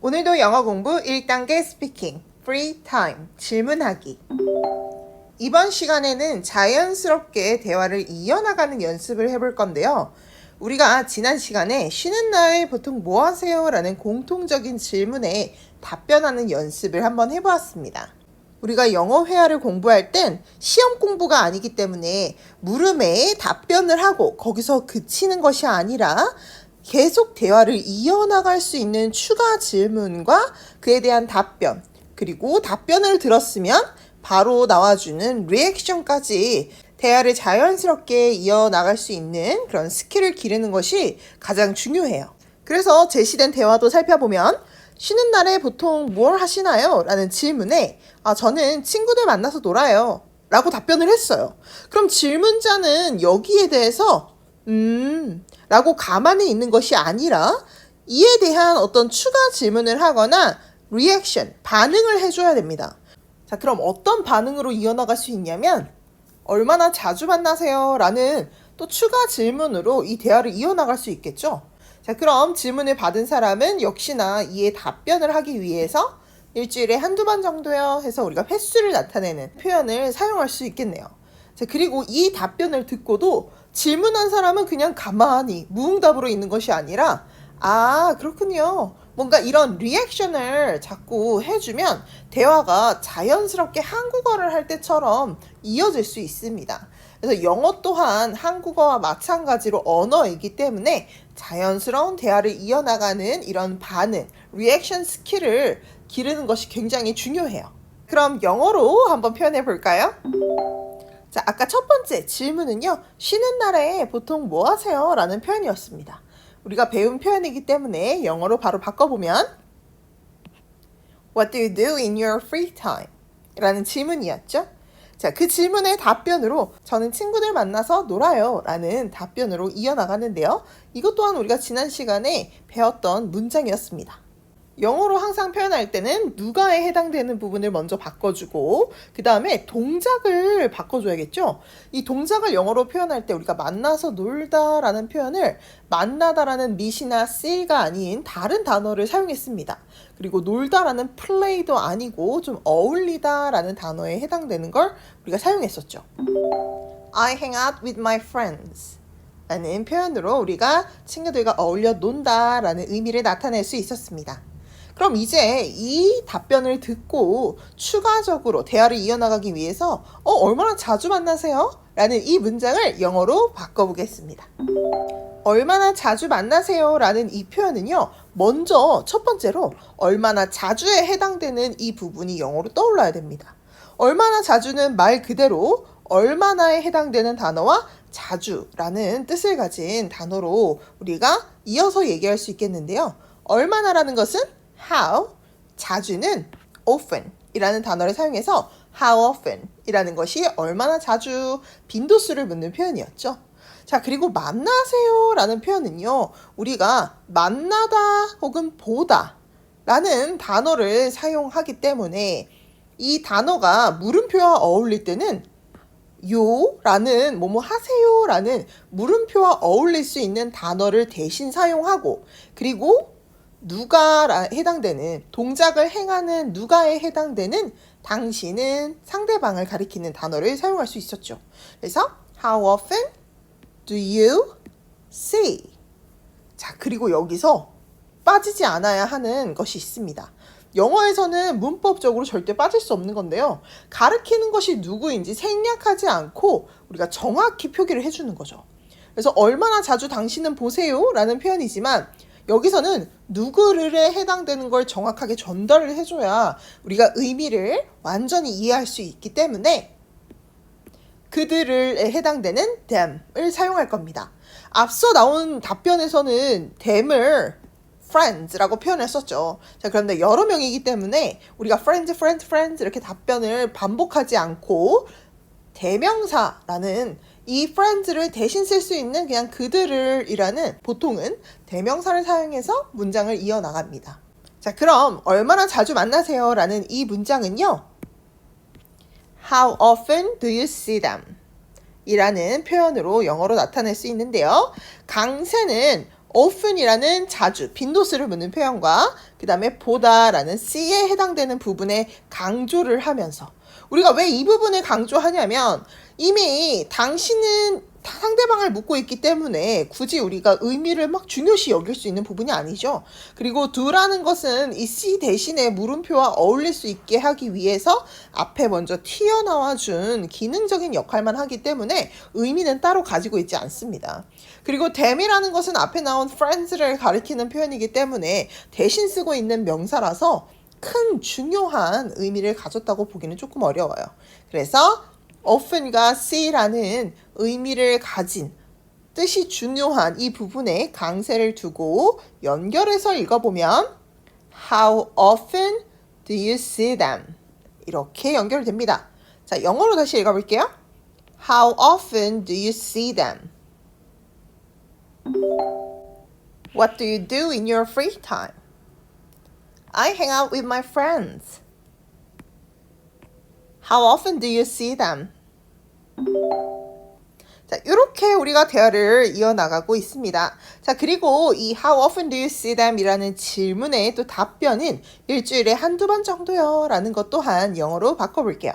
오늘도 영어 공부 1단계 스피킹, free time, 질문하기. 이번 시간에는 자연스럽게 대화를 이어나가는 연습을 해볼 건데요. 우리가 지난 시간에 쉬는 날 보통 뭐 하세요? 라는 공통적인 질문에 답변하는 연습을 한번 해보았습니다. 우리가 영어 회화를 공부할 땐 시험 공부가 아니기 때문에 물음에 답변을 하고 거기서 그치는 것이 아니라 계속 대화를 이어나갈 수 있는 추가 질문과 그에 대한 답변, 그리고 답변을 들었으면 바로 나와주는 리액션까지 대화를 자연스럽게 이어나갈 수 있는 그런 스킬을 기르는 것이 가장 중요해요. 그래서 제시된 대화도 살펴보면 쉬는 날에 보통 뭘 하시나요? 라는 질문에 저는 친구들 만나서 놀아요 라고 답변을 했어요. 그럼 질문자는 여기에 대해서 라고 가만히 있는 것이 아니라 이에 대한 어떤 추가 질문을 하거나 리액션, 반응을 해줘야 됩니다. 자, 그럼 어떤 반응으로 이어나갈 수 있냐면 얼마나 자주 만나세요? 라는 또 추가 질문으로 이 대화를 이어나갈 수 있겠죠. 자, 그럼 질문을 받은 사람은 역시나 이에 답변을 하기 위해서 일주일에 한두 번 정도요 해서 우리가 횟수를 나타내는 표현을 사용할 수 있겠네요. 자, 그리고 이 답변을 듣고도 질문한 사람은 그냥 가만히 무응답으로 있는 것이 아니라 그렇군요. 뭔가 이런 리액션을 자꾸 해주면 대화가 자연스럽게 한국어를 할 때처럼 이어질 수 있습니다. 그래서 영어 또한 한국어와 마찬가지로 언어이기 때문에 자연스러운 대화를 이어나가는 이런 반응, 리액션 스킬을 기르는 것이 굉장히 중요해요. 그럼 영어로 한번 표현해 볼까요? 자, 아까 첫 번째 질문은요. 쉬는 날에 보통 뭐 하세요? 라는 표현이었습니다. 우리가 배운 표현이기 때문에 영어로 바로 바꿔보면 What do you do in your free time? 라는 질문이었죠. 자, 그 질문의 답변으로 저는 친구들 만나서 놀아요 라는 답변으로 이어나가는데요. 이것 또한 우리가 지난 시간에 배웠던 문장이었습니다. 영어로 항상 표현할 때는 누가에 해당되는 부분을 먼저 바꿔주고 그 다음에 동작을 바꿔줘야겠죠. 이 동작을 영어로 표현할 때 우리가 만나서 놀다 라는 표현을 만나다 라는 meet이나 see가 아닌 다른 단어를 사용했습니다. 그리고 놀다 라는 play도 아니고 좀 어울리다 라는 단어에 해당되는 걸 우리가 사용했었죠. I hang out with my friends 라는 표현으로 우리가 친구들과 어울려 논다 라는 의미를 나타낼 수 있었습니다. 그럼 이제 이 답변을 듣고 추가적으로 대화를 이어나가기 위해서 얼마나 자주 만나세요? 라는 이 문장을 영어로 바꿔보겠습니다. 얼마나 자주 만나세요? 라는 이 표현은요. 먼저 첫 번째로 얼마나 자주에 해당되는 이 부분이 영어로 떠올라야 됩니다. 얼마나 자주는 말 그대로 얼마나에 해당되는 단어와 자주라는 뜻을 가진 단어로 우리가 이어서 얘기할 수 있겠는데요. 얼마나라는 것은 how, 자주는 often 이라는 단어를 사용해서 how often 이라는 것이 얼마나 자주 빈도수를 묻는 표현이었죠. 자, 그리고 만나세요 라는 표현은요. 우리가 만나다 혹은 보다 라는 단어를 사용하기 때문에 이 단어가 물음표와 어울릴 때는 요 라는 뭐뭐 하세요 라는 물음표와 어울릴 수 있는 단어를 대신 사용하고 그리고 누가에 해당되는 동작을 행하는 누가에 해당되는 당신은 상대방을 가리키는 단어를 사용할 수 있었죠. 그래서 How often do you see? 자, 그리고 여기서 빠지지 않아야 하는 것이 있습니다. 영어에서는 문법적으로 절대 빠질 수 없는 건데요. 가리키는 것이 누구인지 생략하지 않고 우리가 정확히 표기를 해주는 거죠. 그래서 얼마나 자주 당신은 보세요? 라는 표현이지만 여기서는 누구를에 해당되는 걸 정확하게 전달을 해줘야 우리가 의미를 완전히 이해할 수 있기 때문에 그들을에 해당되는 them을 사용할 겁니다. 앞서 나온 답변에서는 them을 friends라고 표현했었죠. 자, 그런데 여러 명이기 때문에 우리가 friends 이렇게 답변을 반복하지 않고 대명사라는 이 friends를 대신 쓸 수 있는 그냥 그들을 이라는 보통은 대명사를 사용해서 문장을 이어나갑니다. 자, 그럼 얼마나 자주 만나세요? 라는 이 문장은요. How often do you see them? 이라는 표현으로 영어로 나타낼 수 있는데요. 강세는 often이라는 자주, 빈도수를 묻는 표현과 그 다음에 보다라는 C에 해당되는 부분에 강조를 하면서 우리가 왜 이 부분을 강조하냐면 이미 당신은 상대방을 묻고 있기 때문에 굳이 우리가 의미를 막 중요시 여길 수 있는 부분이 아니죠. 그리고 do라는 것은 이 C 대신에 물음표와 어울릴 수 있게 하기 위해서 앞에 먼저 튀어나와 준 기능적인 역할만 하기 때문에 의미는 따로 가지고 있지 않습니다. 그리고 them이라는 것은 앞에 나온 friends를 가리키는 표현이기 때문에 대신 쓰고 있는 명사라서 큰 중요한 의미를 가졌다고 보기는 조금 어려워요. 그래서 often과 C라는 의미를 가진 뜻이 중요한 이 부분에 강세를 두고 연결해서 읽어보면 How often do you see them? 이렇게 연결됩니다. 자, 영어로 다시 읽어볼게요. How often do you see them? What do you do in your free time? I hang out with my friends. How often do you see them? 자, 이렇게 우리가 대화를 이어나가고 있습니다. 자, 그리고 이 How often do you see them? 이라는 질문의 또 답변은 일주일에 한두 번 정도요 라는 것 또한 영어로 바꿔볼게요.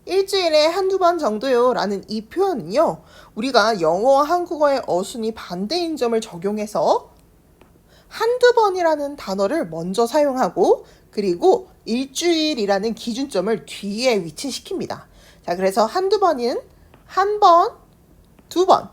일주일에 한두 번 정도요 라는 이 표현은요, 우리가 영어와 한국어의 어순이 반대인 점을 적용해서 한두 번이라는 단어를 먼저 사용하고 그리고 일주일이라는 기준점을 뒤에 위치시킵니다. 자, 그래서 한두 번은 한 번, 두 번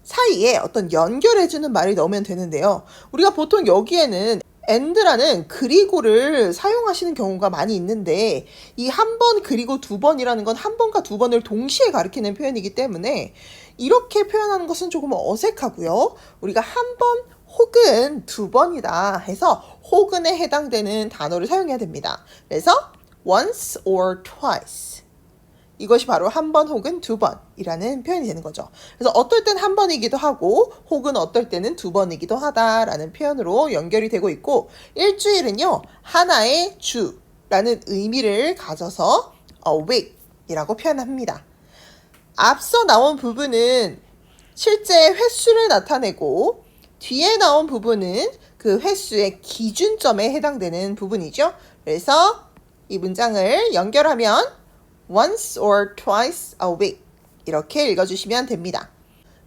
사이에 어떤 연결해주는 말을 넣으면 되는데요. 우리가 보통 여기에는 and라는 그리고를 사용하시는 경우가 많이 있는데 이 한 번 그리고 두 번이라는 건 한 번과 두 번을 동시에 가리키는 표현이기 때문에 이렇게 표현하는 것은 조금 어색하고요. 우리가 한 번 혹은 두 번이다 해서 혹은에 해당되는 단어를 사용해야 됩니다. 그래서 once or twice 이것이 바로 한 번 혹은 두 번이라는 표현이 되는 거죠. 그래서 어떨 땐 한 번이기도 하고 혹은 어떨 때는 두 번이기도 하다라는 표현으로 연결이 되고 있고 일주일은요 하나의 주라는 의미를 가져서 a week이라고 표현합니다. 앞서 나온 부분은 실제 횟수를 나타내고 뒤에 나온 부분은 그 횟수의 기준점에 해당되는 부분이죠. 그래서 이 문장을 연결하면 once or twice a week 이렇게 읽어주시면 됩니다.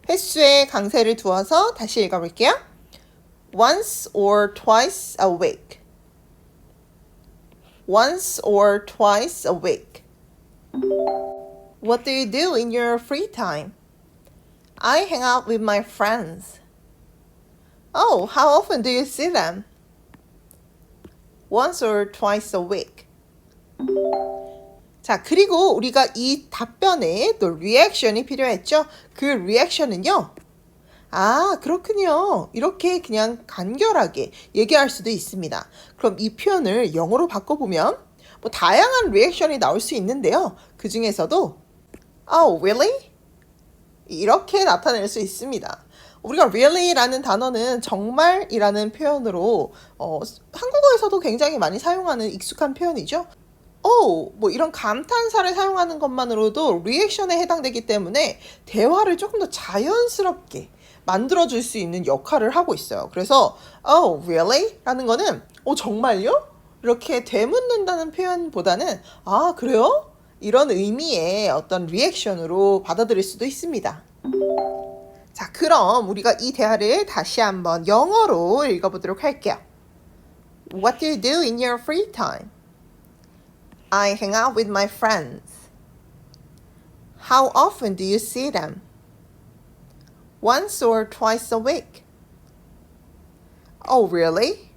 횟수에 강세를 두어서 다시 읽어볼게요. once or twice a week. once or twice a week. What do you do in your free time? I hang out with my friends. Oh, how often do you see them? Once or twice a week. 자, 그리고 우리가 이 답변에 또 리액션이 필요했죠. 그 리액션은요. 아, 그렇군요. 이렇게 그냥 간결하게 얘기할 수도 있습니다. 그럼 이 표현을 영어로 바꿔보면 뭐 다양한 리액션이 나올 수 있는데요. 그 중에서도 Oh, really? 이렇게 나타낼 수 있습니다. 우리가 really라는 단어는 정말이라는 표현으로 한국어에서도 굉장히 많이 사용하는 익숙한 표현이죠. 뭐 이런 감탄사를 사용하는 것만으로도 리액션에 해당되기 때문에 대화를 조금 더 자연스럽게 만들어줄 수 있는 역할을 하고 있어요. 그래서 Oh, really? 라는 거는 정말요? 이렇게 되묻는다는 표현보다는 아, 그래요? 이런 의미의 어떤 리액션으로 받아들일 수도 있습니다. 자, 그럼 우리가 이 대화를 다시 한번 영어로 읽어보도록 할게요. What do you do in your free time? I hang out with my friends. How often do you see them? Once or twice a week. Oh, really?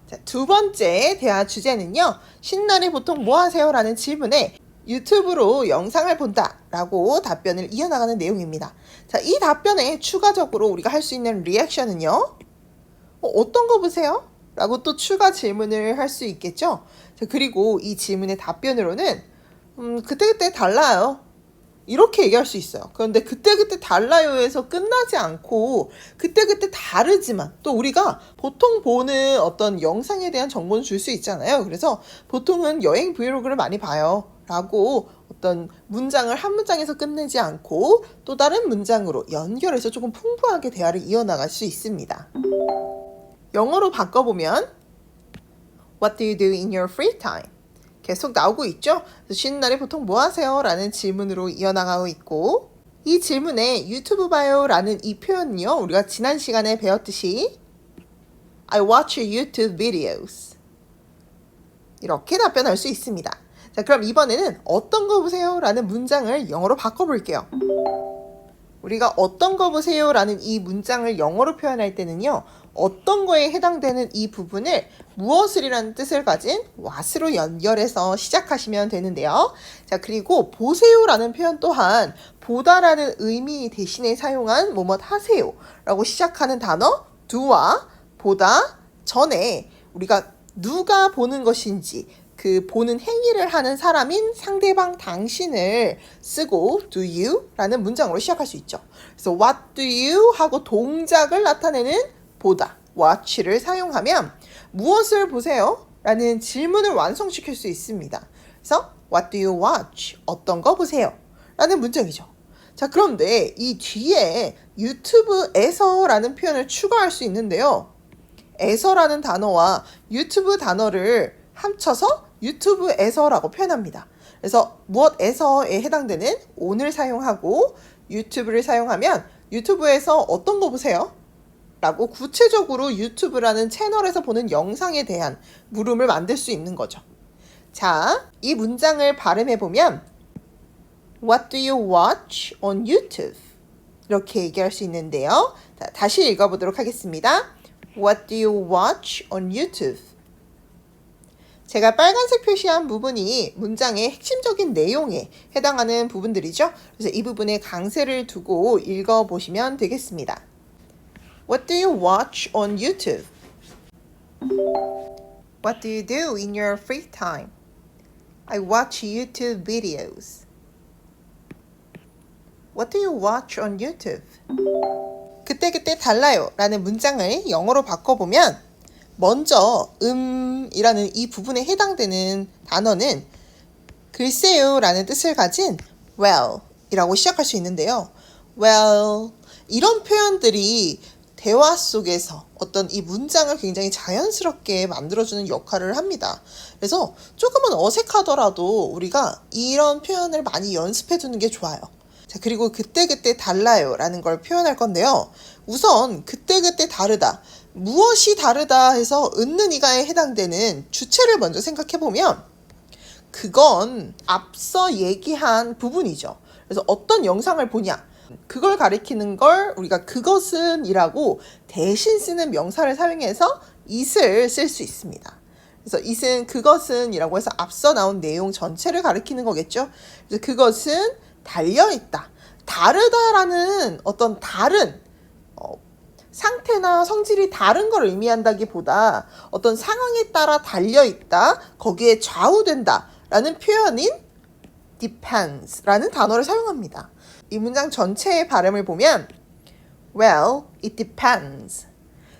자, 두 번째 대화 주제는요. 신날이 보통 뭐 하세요? 라는 질문에 유튜브로 영상을 본다 라고 답변을 이어나가는 내용입니다. 자, 이 답변에 추가적으로 우리가 할 수 있는 리액션은요. 어떤 거 보세요? 라고 또 추가 질문을 할 수 있겠죠. 자, 그리고 이 질문의 답변으로는 그때그때 달라요. 이렇게 얘기할 수 있어요. 그런데 그때그때 달라요에서 끝나지 않고 그때그때 다르지만 또 우리가 보통 보는 어떤 영상에 대한 정보는 줄 수 있잖아요. 그래서 보통은 여행 브이로그를 많이 봐요. 라고 어떤 문장을 한 문장에서 끝내지 않고 또 다른 문장으로 연결해서 조금 풍부하게 대화를 이어나갈 수 있습니다. 영어로 바꿔보면 What do you do in your free time? 계속 나오고 있죠? 쉬는 날에 보통 뭐 하세요? 라는 질문으로 이어나가고 있고 이 질문에 유튜브 봐요 라는 이 표현은요. 우리가 지난 시간에 배웠듯이 I watch YouTube videos 이렇게 답변할 수 있습니다. 자, 그럼 이번에는 어떤 거 보세요? 라는 문장을 영어로 바꿔볼게요. 우리가 어떤 거 보세요? 라는 이 문장을 영어로 표현할 때는요. 어떤 거에 해당되는 이 부분을 무엇을이라는 뜻을 가진 what으로 연결해서 시작하시면 되는데요. 자, 그리고 보세요라는 표현 또한 보다라는 의미 대신에 사용한 뭐뭐 하세요 라고 시작하는 단어 do와 보다 전에 우리가 누가 보는 것인지 그 보는 행위를 하는 사람인 상대방 당신을 쓰고 do you 라는 문장으로 시작할 수 있죠. 그래서 what do you 하고 동작을 나타내는 보다 watch를 사용하면 무엇을 보세요? 라는 질문을 완성시킬 수 있습니다. 그래서 what do you watch? 어떤 거 보세요? 라는 문장이죠. 자, 그런데 이 뒤에 유튜브에서 라는 표현을 추가할 수 있는데요. 에서라는 단어와 유튜브 단어를 합쳐서 유튜브에서라고 표현합니다. 그래서 무엇에서에 해당되는 on을 사용하고 유튜브를 사용하면 유튜브에서 어떤 거 보세요? 라고 구체적으로 유튜브라는 채널에서 보는 영상에 대한 물음을 만들 수 있는 거죠. 자, 이 문장을 발음해보면 What do you watch on YouTube? 이렇게 얘기할 수 있는데요. 자, 다시 읽어보도록 하겠습니다. What do you watch on YouTube? 제가 빨간색 표시한 부분이 문장의 핵심적인 내용에 해당하는 부분들이죠. 그래서 이 부분에 강세를 두고 읽어보시면 되겠습니다. What do you watch on YouTube? What do you do in your free time? I watch YouTube videos. What do you watch on YouTube? 그때그때 달라요 라는 문장을 영어로 바꿔보면 먼저 이라는 이 부분에 해당되는 단어는 글쎄요 라는 뜻을 가진 well 이라고 시작할 수 있는데요. well 이런 표현들이 대화 속에서 어떤 이 문장을 굉장히 자연스럽게 만들어주는 역할을 합니다. 그래서 조금은 어색하더라도 우리가 이런 표현을 많이 연습해 두는 게 좋아요. 자, 그리고 그때그때 달라요 라는 걸 표현할 건데요. 우선 그때그때 다르다. 무엇이 다르다 해서 은는 이가에 해당되는 주체를 먼저 생각해보면 그건 앞서 얘기한 부분이죠. 그래서 어떤 영상을 보냐. 그걸 가리키는 걸 우리가 그것은 이라고 대신 쓰는 명사를 사용해서 it을 쓸 수 있습니다. 그래서 it은 그것은 이라고 해서 앞서 나온 내용 전체를 가리키는 거겠죠. 그래서 그것은 달려있다. 다르다라는 어떤 다른 상태나 성질이 다른 걸 의미한다기보다 어떤 상황에 따라 달려있다. 거기에 좌우된다. 라는 표현인 depends 라는 단어를 사용합니다. 이 문장 전체의 발음을 보면 Well, it depends.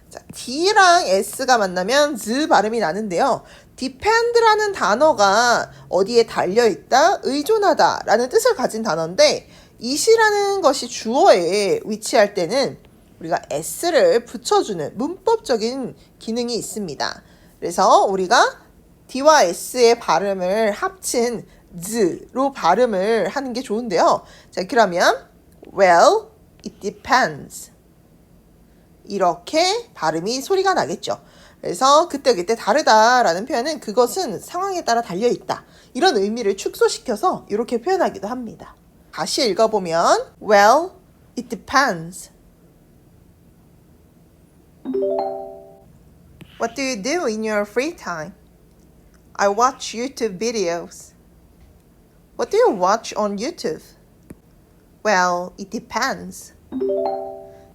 자, D랑 S가 만나면 Z 발음이 나는데요. depend라는 단어가 어디에 달려있다, 의존하다 라는 뜻을 가진 단어인데 it이라는 것이 주어에 위치할 때는 우리가 S를 붙여주는 문법적인 기능이 있습니다. 그래서 우리가 D와 S의 발음을 합친 Z로 발음을 하는 게 좋은데요. 자, 그러면 Well, it depends. 이렇게 발음이 소리가 나겠죠. 그래서 그때그때 다르다라는 표현은 그것은 상황에 따라 달려있다. 이런 의미를 축소시켜서 이렇게 표현하기도 합니다. 다시 읽어보면 Well, it depends. What do you do in your free time? I watch YouTube videos. What do you watch on YouTube? Well, it depends.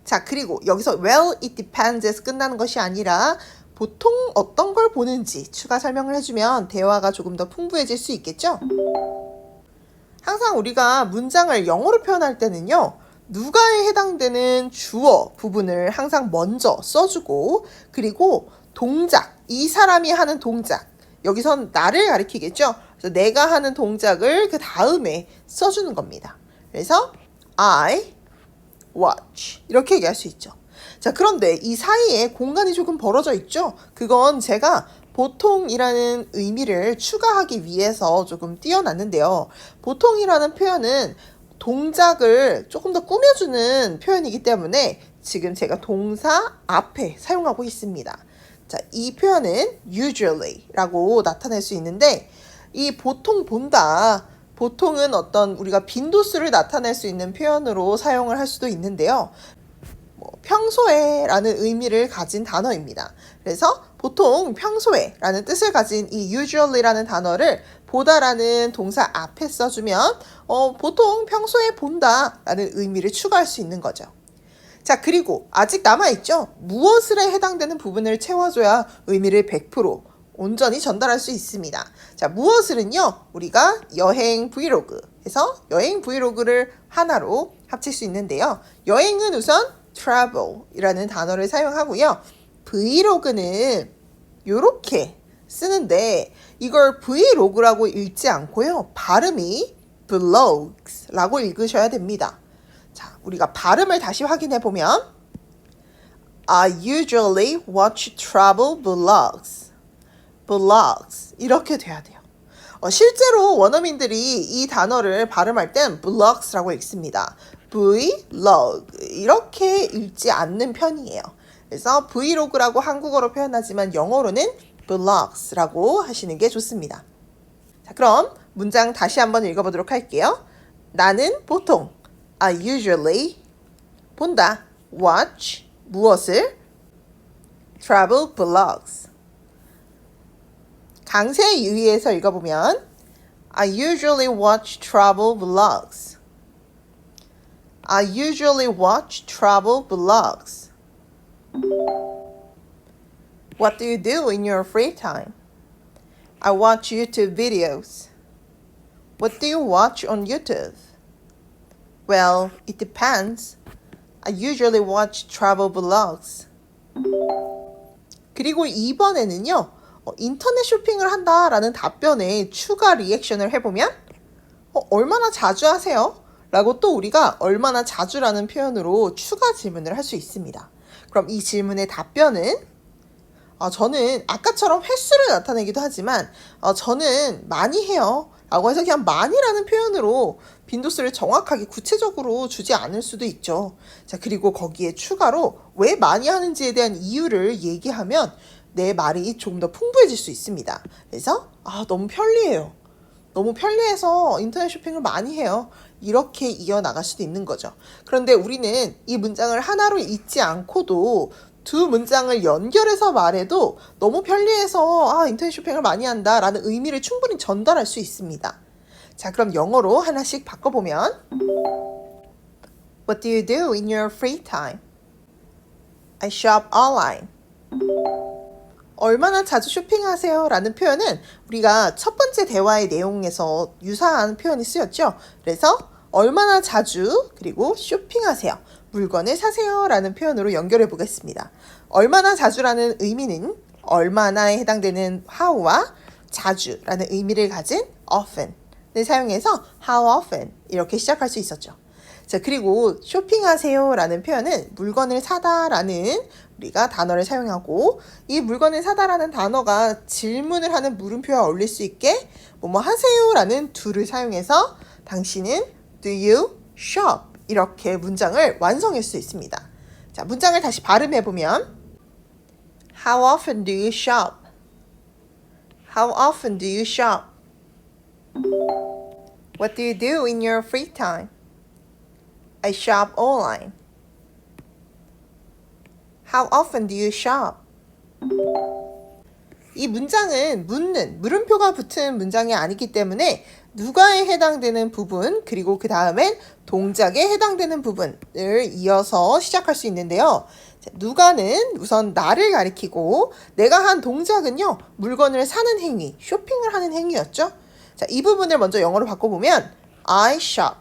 자, 그리고 여기서 well, it depends에서 끝나는 것이 아니라 보통 어떤 걸 보는지 추가 설명을 해주면 대화가 조금 더 풍부해질 수 있겠죠? 항상 우리가 문장을 영어로 표현할 때는요. 누가에 해당되는 주어 부분을 항상 먼저 써주고 그리고 동작, 이 사람이 하는 동작 여기선 나를 가리키겠죠. 그래서 내가 하는 동작을 그 다음에 써주는 겁니다. 그래서 I watch 이렇게 얘기할 수 있죠. 자, 그런데 이 사이에 공간이 조금 벌어져 있죠. 그건 제가 보통이라는 의미를 추가하기 위해서 조금 띄워놨는데요. 보통이라는 표현은 동작을 조금 더 꾸며주는 표현이기 때문에 지금 제가 동사 앞에 사용하고 있습니다. 자, 이 표현은 usually라고 나타낼 수 있는데 이 보통 본다. 보통은 어떤 우리가 빈도수를 나타낼 수 있는 표현으로 사용을 할 수도 있는데요. 평소에 라는 의미를 가진 단어입니다. 그래서 보통 평소에 라는 뜻을 가진 이 usually라는 단어를 보다라는 동사 앞에 써주면 보통 평소에 본다 라는 의미를 추가할 수 있는 거죠. 자, 그리고 아직 남아있죠? 무엇을에 해당되는 부분을 채워줘야 의미를 100% 온전히 전달할 수 있습니다. 자, 무엇을은요, 우리가 여행 브이로그 해서 여행 브이로그를 하나로 합칠 수 있는데요. 여행은 우선 travel 이라는 단어를 사용하고요. 브이로그는 요렇게 쓰는데 이걸 브이로그라고 읽지 않고요. 발음이 vlogs 라고 읽으셔야 됩니다. 자, 우리가 발음을 다시 확인해 보면 I usually watch travel vlogs. vlogs 이렇게 돼야 돼요. 실제로 원어민들이 이 단어를 발음할 땐 vlogs라고 읽습니다. vlog 이렇게 읽지 않는 편이에요. 그래서 브이로그라고 한국어로 표현하지만 영어로는 vlogs라고 하시는 게 좋습니다. 자, 그럼 문장 다시 한번 읽어보도록 할게요. 나는 보통 I usually 본다 watch 무엇을 travel vlogs 강세 유의해서 읽어보면 I usually watch travel vlogs I usually watch travel vlogs What do you do in your free time? I watch YouTube videos. What do you watch on YouTube? Well, it depends. I usually watch travel vlogs. 그리고 2번에는요. 인터넷 쇼핑을 한다라는 답변에 추가 리액션을 해보면 얼마나 자주 하세요? 라고 또 우리가 얼마나 자주라는 표현으로 추가 질문을 할 수 있습니다. 그럼 이 질문의 답변은 저는 아까처럼 횟수를 나타내기도 하지만 저는 많이 해요 라고 해서 그냥 많이라는 표현으로 빈도수를 정확하게 구체적으로 주지 않을 수도 있죠. 자, 그리고 거기에 추가로 왜 많이 하는지에 대한 이유를 얘기하면 내 말이 조금 더 풍부해질 수 있습니다. 그래서 너무 편리해요. 너무 편리해서 인터넷 쇼핑을 많이 해요. 이렇게 이어나갈 수도 있는 거죠. 그런데 우리는 이 문장을 하나로 읽지 않고도 두 문장을 연결해서 말해도 너무 편리해서 인터넷 쇼핑을 많이 한다 라는 의미를 충분히 전달할 수 있습니다. 자, 그럼 영어로 하나씩 바꿔보면 What do you do in your free time? I shop online. 얼마나 자주 쇼핑하세요? 라는 표현은 우리가 첫 번째 대화의 내용에서 유사한 표현이 쓰였죠. 그래서 얼마나 자주 그리고 쇼핑하세요. 물건을 사세요 라는 표현으로 연결해 보겠습니다. 얼마나 자주라는 의미는 얼마나에 해당되는 how와 자주라는 의미를 가진 often을 사용해서 how often 이렇게 시작할 수 있었죠. 자, 그리고 쇼핑하세요 라는 표현은 물건을 사다 라는 우리가 단어를 사용하고 이 물건을 사다 라는 단어가 질문을 하는 물음표와 어울릴 수 있게 뭐뭐 하세요 라는 do를 사용해서 당신은 do you shop 이렇게 문장을 완성할 수 있습니다. 자, 문장을 다시 발음해보면 How often do you shop? How often do you shop? What do you do in your free time? I shop online. How often do you shop? 이 문장은 묻는 물음표가 붙은 문장이 아니기 때문에 누가에 해당되는 부분 그리고 그 다음엔 동작에 해당되는 부분을 이어서 시작할 수 있는데요. 자, 누가는 우선 나를 가리키고 내가 한 동작은요. 물건을 사는 행위, 쇼핑을 하는 행위였죠. 자, 이 부분을 먼저 영어로 바꿔보면 I shop.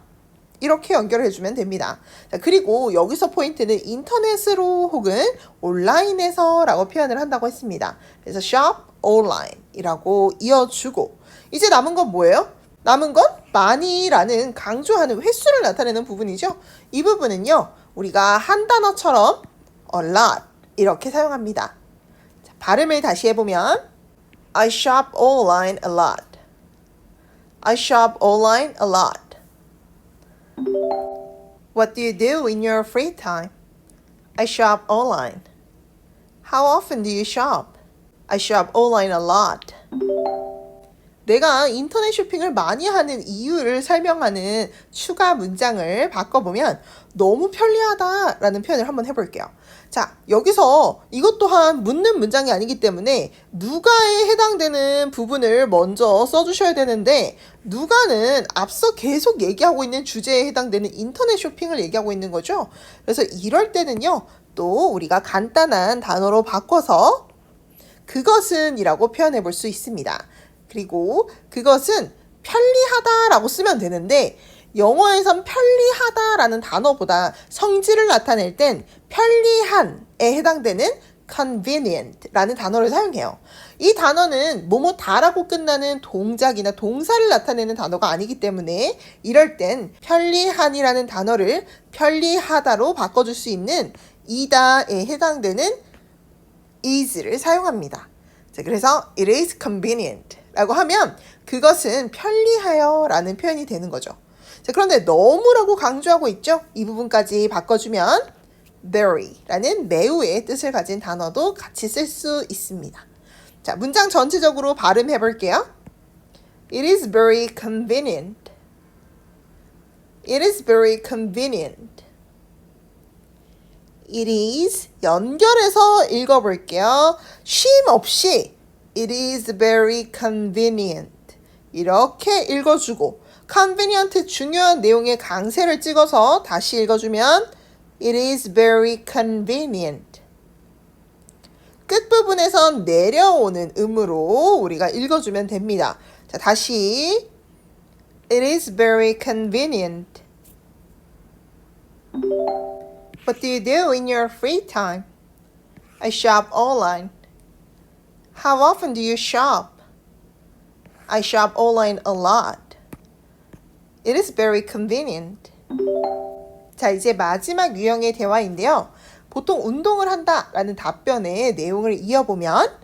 이렇게 연결해주면 됩니다. 자, 그리고 여기서 포인트는 인터넷으로 혹은 온라인에서 라고 표현을 한다고 했습니다. 그래서 shop online 이라고 이어주고 이제 남은 건 뭐예요? 남은 건 많이라는 강조하는 횟수를 나타내는 부분이죠. 이 부분은요. 우리가 한 단어처럼 a lot 이렇게 사용합니다. 자, 발음을 다시 해보면 I shop online a lot. I shop online a lot. What do you do in your free time? I shop online. How often do you shop? I shop online a lot. 내가 인터넷 쇼핑을 많이 하는 이유를 설명하는 추가 문장을 바꿔보면 너무 편리하다라는 표현을 한번 해볼게요. 자, 여기서 이것 또한 묻는 문장이 아니기 때문에 누가에 해당되는 부분을 먼저 써주셔야 되는데 누가는 앞서 계속 얘기하고 있는 주제에 해당되는 인터넷 쇼핑을 얘기하고 있는 거죠. 그래서 이럴 때는요, 또 우리가 간단한 단어로 바꿔서 그것은 이라고 표현해 볼 수 있습니다. 그리고 그것은 편리하다라고 쓰면 되는데 영어에선 편리하다라는 단어보다 성질을 나타낼 땐 편리한에 해당되는 convenient라는 단어를 사용해요. 이 단어는 뭐뭐다라고 끝나는 동작이나 동사를 나타내는 단어가 아니기 때문에 이럴 땐 편리한이라는 단어를 편리하다로 바꿔줄 수 있는 이다에 해당되는 is를 사용합니다. 자, 그래서 it is convenient 라고 하면 그것은 편리하여 라는 표현이 되는 거죠. 자, 그런데 너무라고 강조하고 있죠. 이 부분까지 바꿔주면 very 라는 매우의 뜻을 가진 단어도 같이 쓸 수 있습니다. 자, 문장 전체적으로 발음해 볼게요. It is very convenient. It is very convenient. It is 연결해서 읽어볼게요. 쉼 없이 It is very convenient. 이렇게 읽어주고 convenient 중요한 내용의 강세를 찍어서 다시 읽어주면 It is very convenient. 끝부분에선 내려오는 음으로 우리가 읽어주면 됩니다. 자, 다시 It is very convenient. What do you do in your free time? I shop online. How often do you shop? I shop online a lot. It is very convenient. 자, 이제 마지막 유형의 대화인데요. 보통 운동을 한다라는 답변의 내용을 이어보면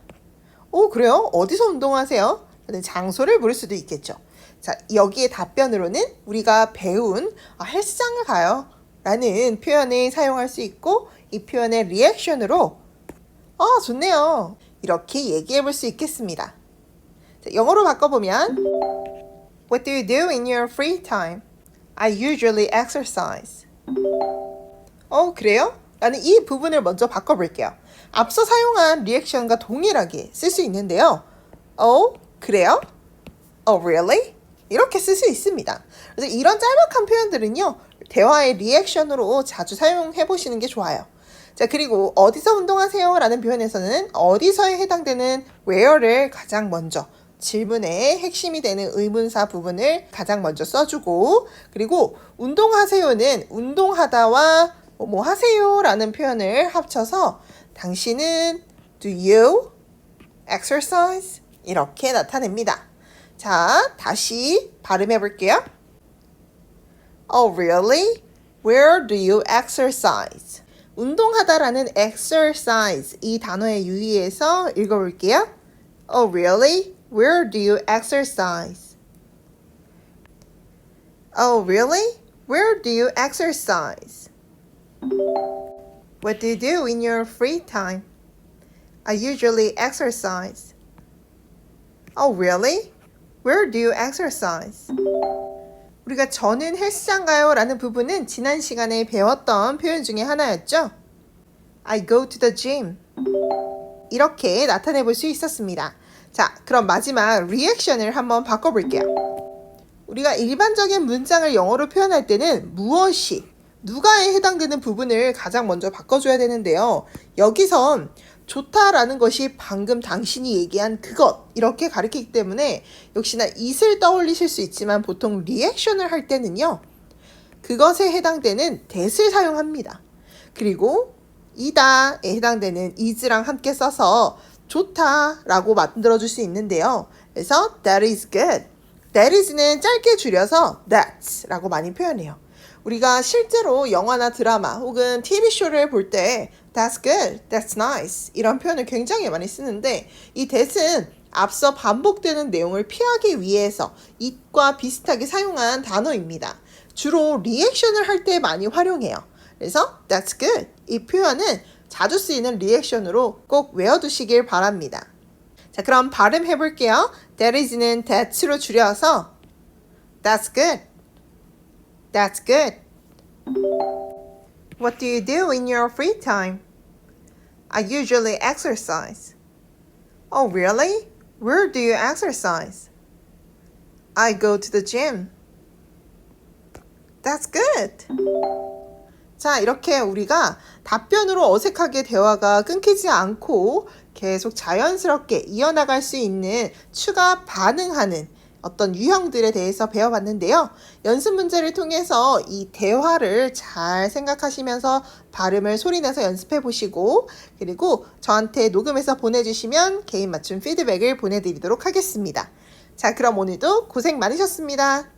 그래요? 어디서 운동하세요? 라는 장소를 물을 수도 있겠죠. 자, 여기에 답변으로는 우리가 배운 헬스장을 가요 라는 표현을 사용할 수 있고 이 표현의 리액션으로 좋네요. 이렇게 얘기해 볼 수 있겠습니다. 자, 영어로 바꿔보면 What do you do in your free time? I usually exercise. 그래요? 라는 이 부분을 먼저 바꿔볼게요. 앞서 사용한 리액션과 동일하게 쓸 수 있는데요. 그래요? Really? 이렇게 쓸 수 있습니다. 그래서 이런 짤막한 표현들은요. 대화의 리액션으로 자주 사용해 보시는 게 좋아요. 자, 그리고 어디서 운동하세요? 라는 표현에서는 어디서에 해당되는 where를 가장 먼저 질문의 핵심이 되는 의문사 부분을 가장 먼저 써주고 그리고 운동하세요는 운동하다와 뭐 하세요? 라는 표현을 합쳐서 당신은 do you exercise? 이렇게 나타냅니다. 자, 다시 발음해 볼게요. Really? Where do you exercise? 운동하다라는 exercise 이 단어에 유의해서 읽어볼게요. Really? Where do you exercise? Really? Where do you exercise? What do you do in your free time? I usually exercise. Really? Where do you exercise? 우리가 저는 헬스장 가요 라는 부분은 지난 시간에 배웠던 표현 중에 하나였죠. I go to the gym. 이렇게 나타내 볼 수 있었습니다. 자, 그럼 마지막 리액션을 한번 바꿔볼게요. 우리가 일반적인 문장을 영어로 표현할 때는 무엇이, 누가에 해당되는 부분을 가장 먼저 바꿔줘야 되는데요. 여기선 좋다라는 것이 방금 당신이 얘기한 그것 이렇게 가리키기 때문에 역시나 it을 떠올리실 수 있지만 보통 리액션을 할 때는요. 그것에 해당되는 that을 사용합니다. 그리고 이다에 해당되는 is랑 함께 써서 좋다라고 만들어줄 수 있는데요. 그래서 that is good. that is는 짧게 줄여서 that라고 많이 표현해요. 우리가 실제로 영화나 드라마 혹은 TV쇼를 볼 때 that's good, that's nice 이런 표현을 굉장히 많이 쓰는데 이 that은 앞서 반복되는 내용을 피하기 위해서 it과 비슷하게 사용한 단어입니다. 주로 리액션을 할 때 많이 활용해요. 그래서 that's good 이 표현은 자주 쓰이는 리액션으로 꼭 외워두시길 바랍니다. 자, 그럼 발음해 볼게요. that is는 that로 줄여서 that's good, that's good. What do you do in your free time? I usually exercise. Oh, really? Where do you exercise? I go to the gym. That's good. 자, 이렇게 우리가 답변으로 어색하게 대화가 끊기지 않고 계속 자연스럽게 이어나갈 수 있는 추가 반응하는 어떤 유형들에 대해서 배워봤는데요. 연습 문제를 통해서 이 대화를 잘 생각하시면서 발음을 소리내서 연습해 보시고 그리고 저한테 녹음해서 보내주시면 개인 맞춤 피드백을 보내드리도록 하겠습니다. 자, 그럼 오늘도 고생 많으셨습니다.